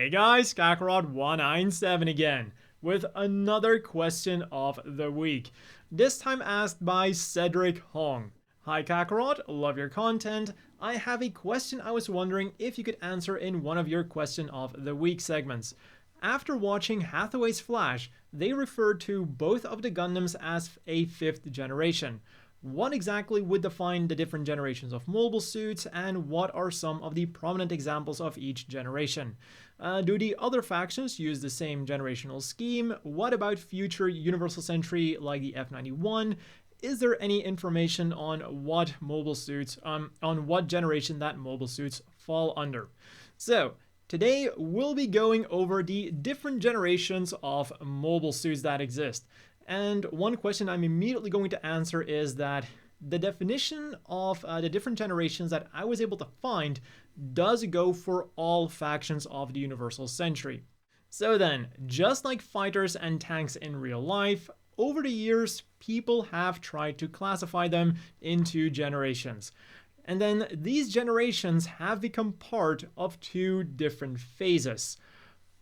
Hey guys, Kakarot197 again, with another question of the week. This time asked by Cedric Hong. Hi Kakarot, love your content. I have a question I was wondering if you could answer in one of your question of the week segments. After watching Hathaway's Flash, they referred to both of the Gundams as a fifth generation. What exactly would define the different generations of mobile suits, and what are some of the prominent examples of each generation? Do the other factions use the same generational scheme? What about future Universal Sentry like the F91? Is there any information on what mobile suits, on what generation that mobile suits fall under? So, today we'll be going over the different generations of mobile suits that exist. And one question I'm immediately going to answer is that the definition of the different generations that I was able to find does go for all factions of the Universal Sentry. So then, just like fighters and tanks in real life, over the years, people have tried to classify them into generations. And then these generations have become part of two different phases.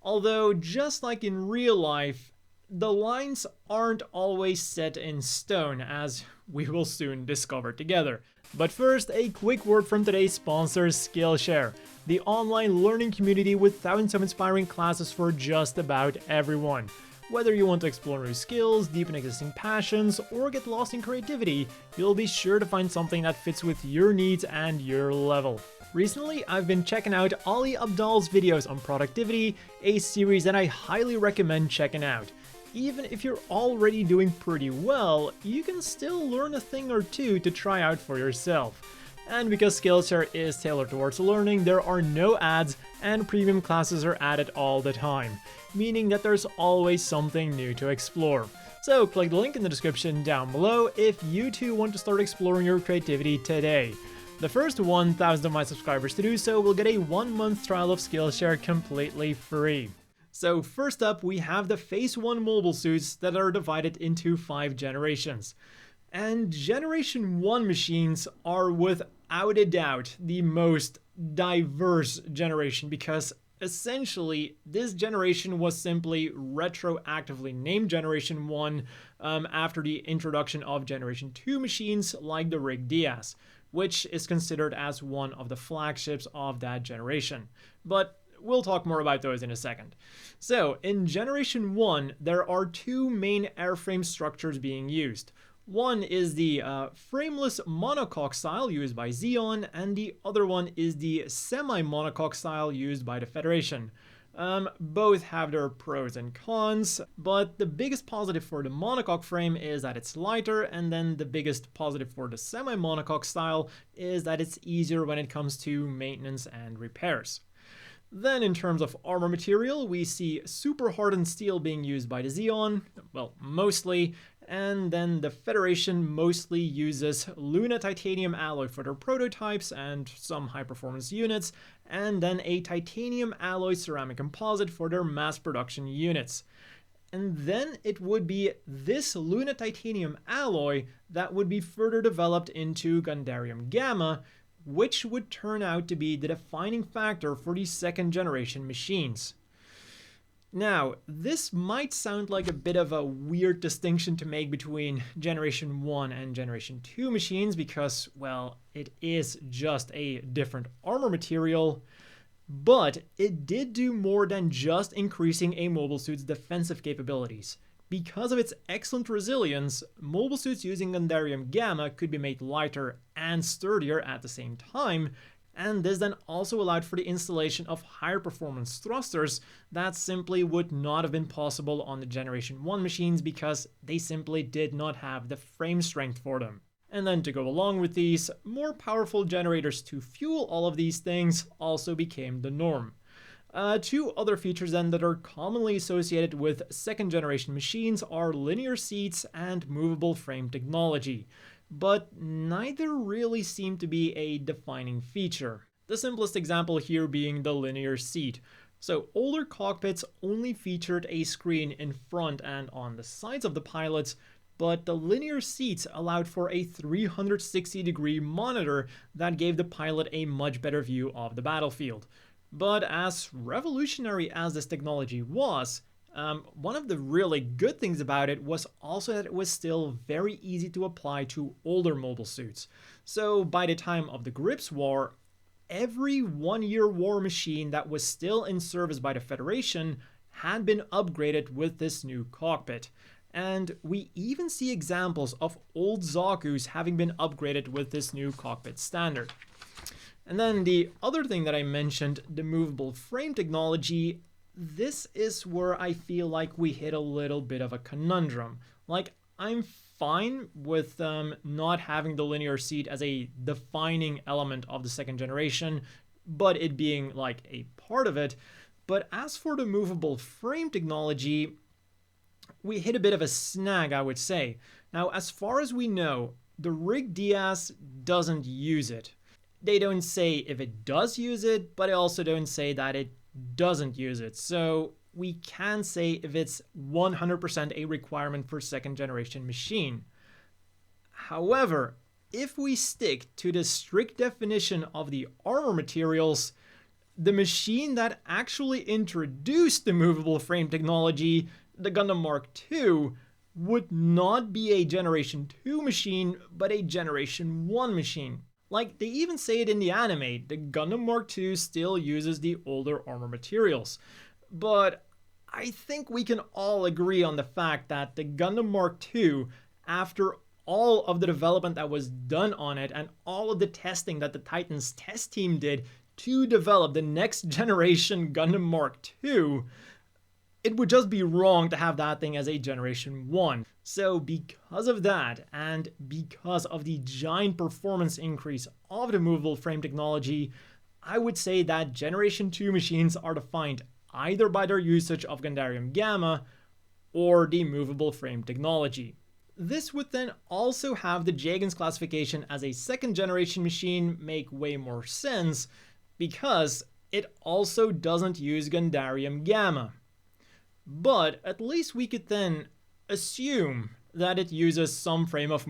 Although, just like in real life, the lines aren't always set in stone, as we will soon discover together. But first, a quick word from today's sponsor, Skillshare, the online learning community with thousands of inspiring classes for just about everyone. Whether you want to explore new skills, deepen existing passions, or get lost in creativity, you'll be sure to find something that fits with your needs and your level. Recently, I've been checking out Ali Abdaal's videos on productivity, a series that I highly recommend checking out. Even if you're already doing pretty well, you can still learn a thing or two to try out for yourself. And because Skillshare is tailored towards learning, there are no ads and premium classes are added all the time, meaning that there's always something new to explore. So click the link in the description down below if you too want to start exploring your creativity today. The first 1,000 of my subscribers to do so will get a 1-month trial of Skillshare completely free. So first up, we have the Phase 1 mobile suits that are divided into 5 generations. And Generation 1 machines are without a doubt the most diverse generation, because essentially this generation was simply retroactively named Generation 1 after the introduction of Generation 2 machines like the Rig Diaz, which is considered as one of the flagships of that generation. But we'll talk more about those in a second. So, in Generation 1, there are two main airframe structures being used. One is the frameless monocoque style used by Zeon, and the other one is the semi-monocoque style used by the Federation. Both have their pros and cons, but the biggest positive for the monocoque frame is that it's lighter, and then the biggest positive for the semi-monocoque style is that it's easier when it comes to maintenance and repairs. Then in terms of armor material, we see super hardened steel being used by the Zeon, well, mostly, and then the Federation mostly uses Luna titanium alloy for their prototypes and some high-performance units, and then a titanium alloy ceramic composite for their mass production units. And then it would be this Luna titanium alloy that would be further developed into Gundarium Gamma, which would turn out to be the defining factor for the second generation machines. Now, this might sound like a bit of a weird distinction to make between Generation 1 and Generation 2 machines because, well, it is just a different armor material, but it did do more than just increasing a mobile suit's defensive capabilities. Because of its excellent resilience, mobile suits using Gundarium Gamma could be made lighter and sturdier at the same time, and this then also allowed for the installation of higher performance thrusters that simply would not have been possible on the Generation 1 machines because they simply did not have the frame strength for them. And then to go along with these, more powerful generators to fuel all of these things also became the norm. Two other features then that are commonly associated with second generation machines are linear seats and movable frame technology, but neither really seem to be a defining feature. The simplest example here being the linear seat. So older cockpits only featured a screen in front and on the sides of the pilots, but the linear seats allowed for a 360-degree monitor that gave the pilot a much better view of the battlefield. But as revolutionary as this technology was, one of the really good things about it was also that it was still very easy to apply to older mobile suits. So by the time of the Grips War, every 1-year war machine that was still in service by the Federation had been upgraded with this new cockpit. And we even see examples of old Zaku's having been upgraded with this new cockpit standard. And then the other thing that I mentioned, the movable frame technology, this is where I feel like we hit a little bit of a conundrum. Like, I'm fine with not having the linear seat as a defining element of the second generation, but it being like a part of it. But as for the movable frame technology, we hit a bit of a snag, I would say. Now, as far as we know, the Rig Diaz doesn't use it. They don't say if it does use it, but they also don't say that it doesn't use it. So we can say if it's 100% a requirement for second generation machine. However, if we stick to the strict definition of the armor materials, the machine that actually introduced the movable frame technology, the Gundam Mark II, would not be a Generation 2 machine, but a Generation 1 machine. Like, they even say it in the anime, the Gundam Mark II still uses the older armor materials. But I think we can all agree on the fact that the Gundam Mark II, after all of the development that was done on it and all of the testing that the Titans test team did to develop the next generation Gundam Mark II, it would just be wrong to have that thing as a Generation 1. So because of that, and because of the giant performance increase of the movable frame technology, I would say that Generation 2 machines are defined either by their usage of Gundarium Gamma or the movable frame technology. This would then also have the Jagen's classification as a second generation machine make way more sense, because it also doesn't use Gundarium Gamma. But at least we could then assume that it uses some form of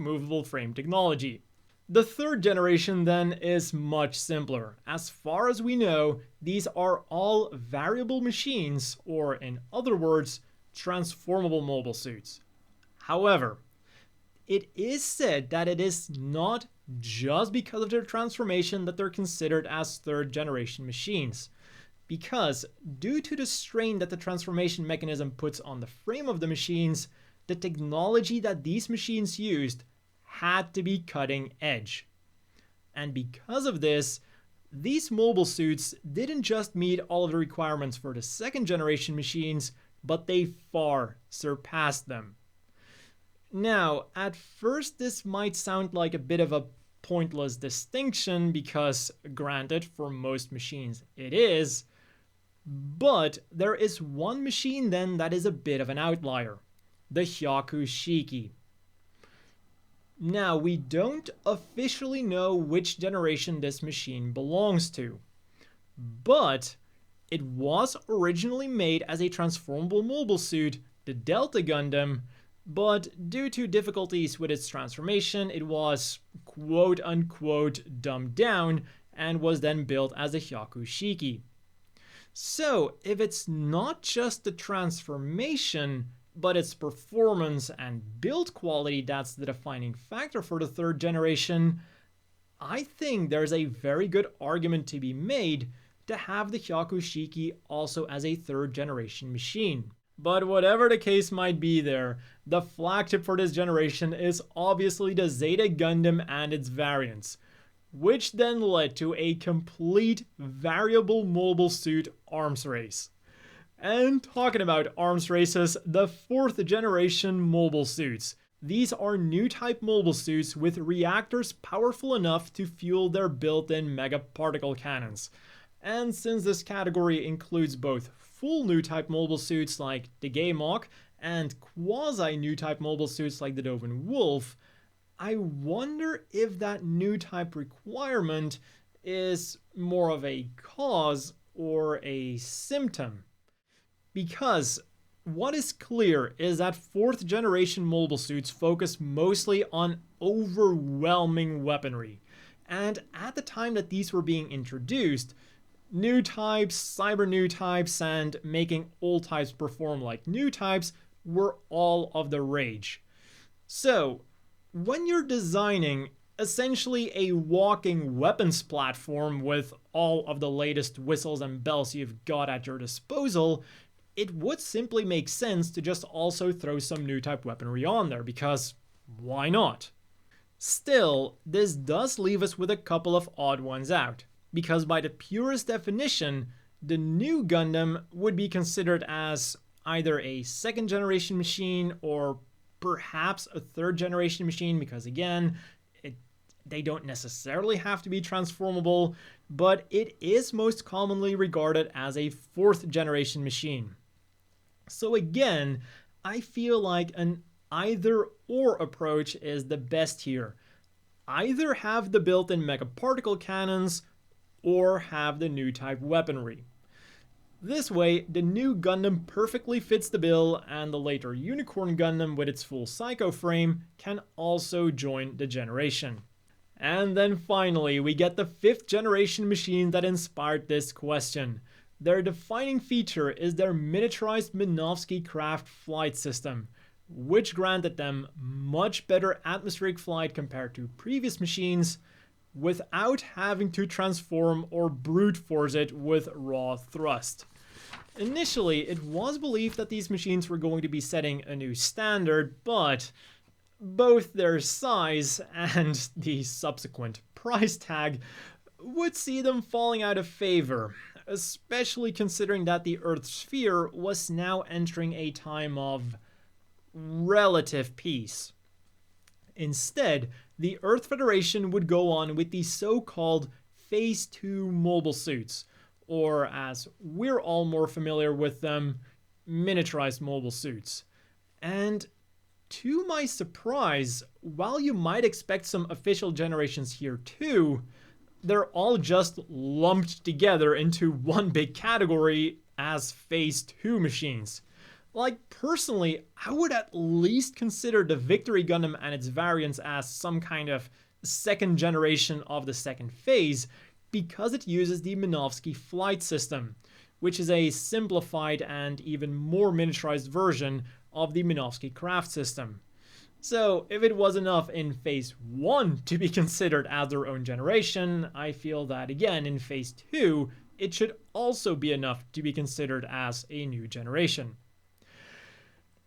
movable frame technology. The third generation then is much simpler. As far as we know, these are all variable machines, or in other words, transformable mobile suits. However, it is said that it is not just because of their transformation that they're considered as third generation machines. Because due to the strain that the transformation mechanism puts on the frame of the machines, the technology that these machines used had to be cutting edge. And because of this, these mobile suits didn't just meet all of the requirements for the second generation machines, but they far surpassed them. Now, at first this might sound like a bit of a pointless distinction because, granted, for most machines it is, but there is one machine then that is a bit of an outlier, the Hyaku Shiki. Now, we don't officially know which generation this machine belongs to, but it was originally made as a transformable mobile suit, the Delta Gundam, but due to difficulties with its transformation, it was quote-unquote dumbed down and was then built as the Hyaku Shiki. So, if it's not just the transformation, but its performance and build quality that's the defining factor for the third generation, I think there's a very good argument to be made to have the Hyaku Shiki also as a third generation machine. But whatever the case might be there, the flagship for this generation is obviously the Zeta Gundam and its variants, which then led to a complete variable mobile suit arms race. And talking about arms races, the fourth generation mobile suits. These are new type mobile suits with reactors powerful enough to fuel their built-in mega particle cannons. And since this category includes both full new type mobile suits like the Gaimok and quasi new type mobile suits like the Dovin Wolf, I wonder if that new type requirement is more of a cause or a symptom. Because what is clear is that fourth generation mobile suits focus mostly on overwhelming weaponry. And at the time that these were being introduced, new types, cyber new types, and making old types perform like new types were all of the rage. So, when you're designing essentially a walking weapons platform with all of the latest whistles and bells you've got at your disposal, it would simply make sense to just also throw some new type weaponry on there, because why not? Still, this does leave us with a couple of odd ones out, because by the purest definition, the new Gundam would be considered as either a second generation machine or perhaps a third generation machine, because again, they don't necessarily have to be transformable, but it is most commonly regarded as a fourth generation machine. So again, I feel like an either or approach is the best here. Either have the built-in megaparticle cannons or have the new type weaponry. This way, the new Gundam perfectly fits the bill, and the later Unicorn Gundam with its full Psycho frame can also join the generation. And then finally, we get the 5th generation machine that inspired this question. Their defining feature is their miniaturized Minovsky Craft flight system, which granted them much better atmospheric flight compared to previous machines, without having to transform or brute force it with raw thrust. Initially, it was believed that these machines were going to be setting a new standard, but both their size and the subsequent price tag would see them falling out of favor, especially considering that the Earth's sphere was now entering a time of relative peace. Instead, the Earth Federation would go on with the so-called Phase 2 mobile suits, or as we're all more familiar with them, miniaturized mobile suits. And to my surprise, while you might expect some official generations here too, they're all just lumped together into one big category as Phase 2 machines. Like, personally, I would at least consider the Victory Gundam and its variants as some kind of second generation of the second phase, because it uses the Minovsky flight system, which is a simplified and even more miniaturized version of the Minovsky Craft system. So if it was enough in Phase 1 to be considered as their own generation, I feel that again in Phase 2, it should also be enough to be considered as a new generation.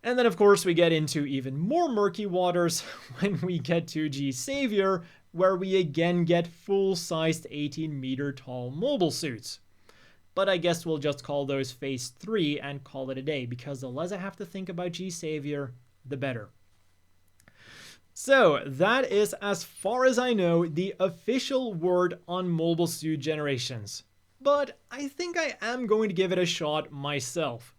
And then of course we get into even more murky waters when we get to g-saviour, where we again get full-sized 18-meter tall mobile suits. But I guess we'll just call those Phase 3 and call it a day, because the less I have to think about g-saviour, the better. So that is, as far as I know, the official word on mobile suit generations. But I think I am going to give it a shot myself.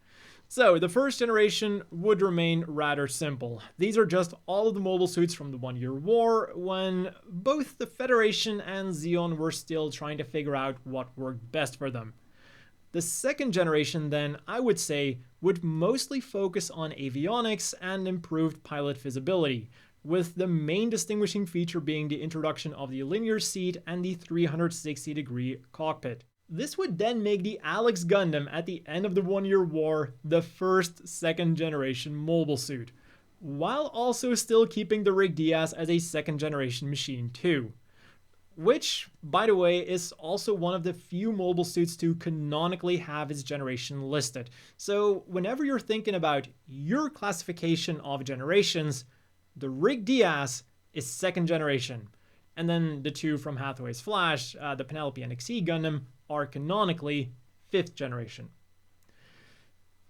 So the first generation would remain rather simple. These are just all of the mobile suits from the 1 Year War, when both the Federation and Zeon were still trying to figure out what worked best for them. The second generation then, I would say, would mostly focus on avionics and improved pilot visibility, with the main distinguishing feature being the introduction of the linear seat and the 360-degree cockpit. This would then make the Alex Gundam at the end of the 1 Year War the first second generation mobile suit, while also still keeping the Rig Diaz as a second generation machine too. Which, by the way, is also one of the few mobile suits to canonically have its generation listed. So whenever you're thinking about your classification of generations, the Rig Diaz is second generation. And then the two from Hathaway's Flash, the Penelope NXE Gundam, are canonically 5th generation.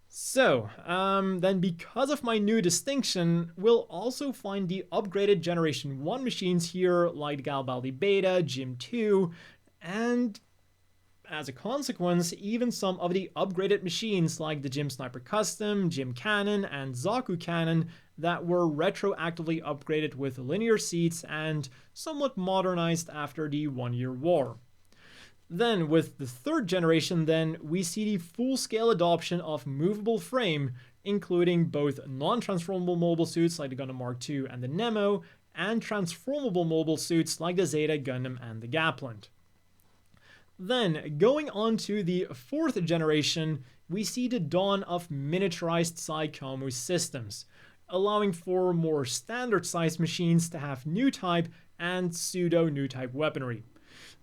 So, then because of my new distinction, we'll also find the upgraded Generation 1 machines here, like Garibaldi Beta, Jim 2, and as a consequence, even some of the upgraded machines like the Jim Sniper Custom, Jim Cannon, and Zaku Cannon that were retroactively upgraded with linear seats and somewhat modernized after the 1 Year War. Then with the third generation we see the full-scale adoption of movable frame, including both non-transformable mobile suits like the Gundam Mark II and the Nemo, and transformable mobile suits like the Zeta Gundam and the Gapland. Then, going on to the 4th generation, we see the dawn of miniaturized Psychomu systems, allowing for more standard-sized machines to have new type and pseudo-new type weaponry.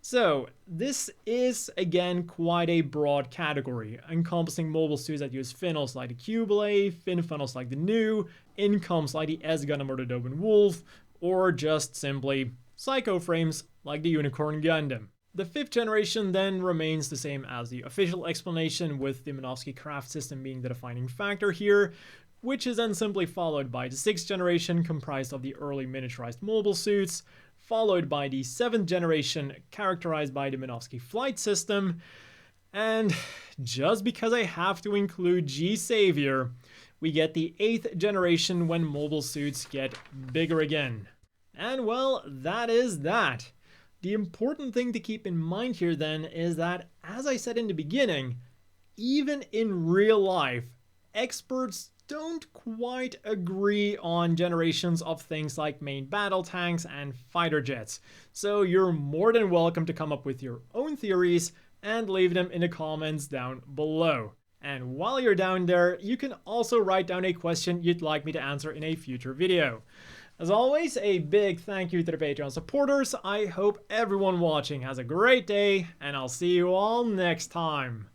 So, this is again quite a broad category, encompassing mobile suits that use funnels like the Q-Blade, fin funnels like the Nu, incomes like the S-Gundam or the Doben Wolf, or just simply psycho frames like the Unicorn Gundam. The 5th generation then remains the same as the official explanation, with the Minovsky craft system being the defining factor here, which is then simply followed by the 6th generation, comprised of the early miniaturized mobile suits, followed by the 7th generation, characterized by the Minovsky flight system, and just because I have to include g-saviour, we get the 8th generation when mobile suits get bigger again. And well, that is that. The important thing to keep in mind here then is that, as I said in the beginning, even in real life, experts don't quite agree on generations of things like main battle tanks and fighter jets. So you're more than welcome to come up with your own theories and leave them in the comments down below. And while you're down there, you can also write down a question you'd like me to answer in a future video. As always, a big thank you to the Patreon supporters. I hope everyone watching has a great day, and I'll see you all next time.